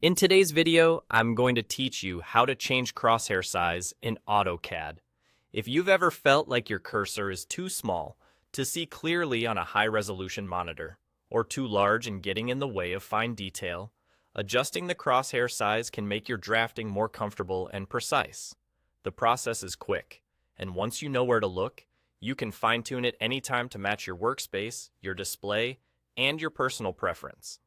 In today's video, I'm going to teach you how to change crosshair size in AutoCAD. If you've ever felt like your cursor is too small to see clearly on a high-resolution monitor, or too large and getting in the way of fine detail, adjusting the crosshair size can make your drafting more comfortable and precise. The process is quick, and once you know where to look, you can fine-tune it anytime to match your workspace, your display, and your personal preference.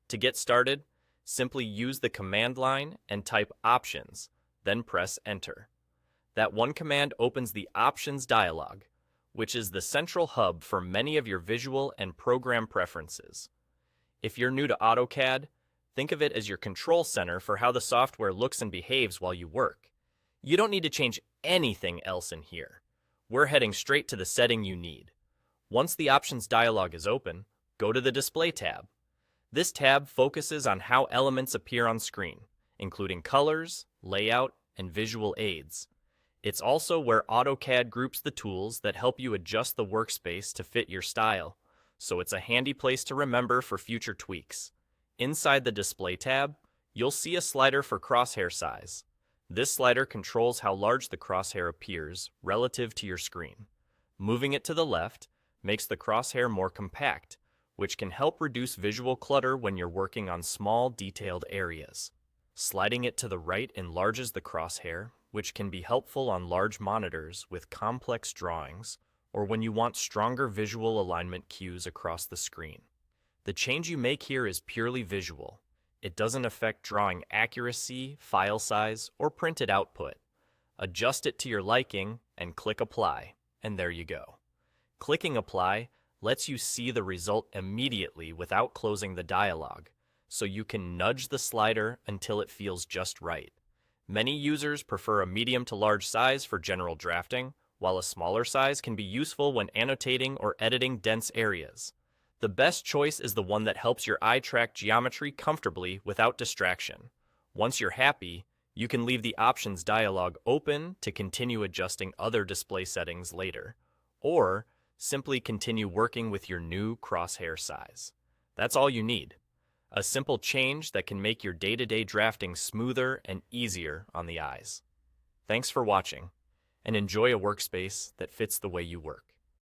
To get started, simply use the command line and type Options, then press Enter. That one command opens the Options dialog, which is the central hub for many of your visual and program preferences. If you're new to AutoCAD, think of it as your control center for how the software looks and behaves while you work. You don't need to change anything else in here. We're heading straight to the setting you need. Once the Options dialog is open, go to the Display tab. This tab focuses on how elements appear on screen, including colors, layout, and visual aids. It's also where AutoCAD groups the tools that help you adjust the workspace to fit your style, so it's a handy place to remember for future tweaks. Inside the Display tab, you'll see a slider for crosshair size. This slider controls how large the crosshair appears relative to your screen. Moving it to the left makes the crosshair more compact, which can help reduce visual clutter when you're working on small, detailed areas. Sliding it to the right enlarges the crosshair, which can be helpful on large monitors with complex drawings or when you want stronger visual alignment cues across the screen. The change you make here is purely visual. It doesn't affect drawing accuracy, file size, or printed output. Adjust it to your liking and click Apply, and there you go. Clicking Apply lets you see the result immediately without closing the dialog, so you can nudge the slider until it feels just right. Many users prefer a medium to large size for general drafting, while a smaller size can be useful when annotating or editing dense areas. The best choice is the one that helps your eye track geometry comfortably without distraction. Once you're happy, you can leave the Options dialog open to continue adjusting other display settings later, or simply continue working with your new crosshair size. That's all you need. A simple change that can make your day-to-day drafting smoother and easier on the eyes. Thanks for watching, and enjoy a workspace that fits the way you work.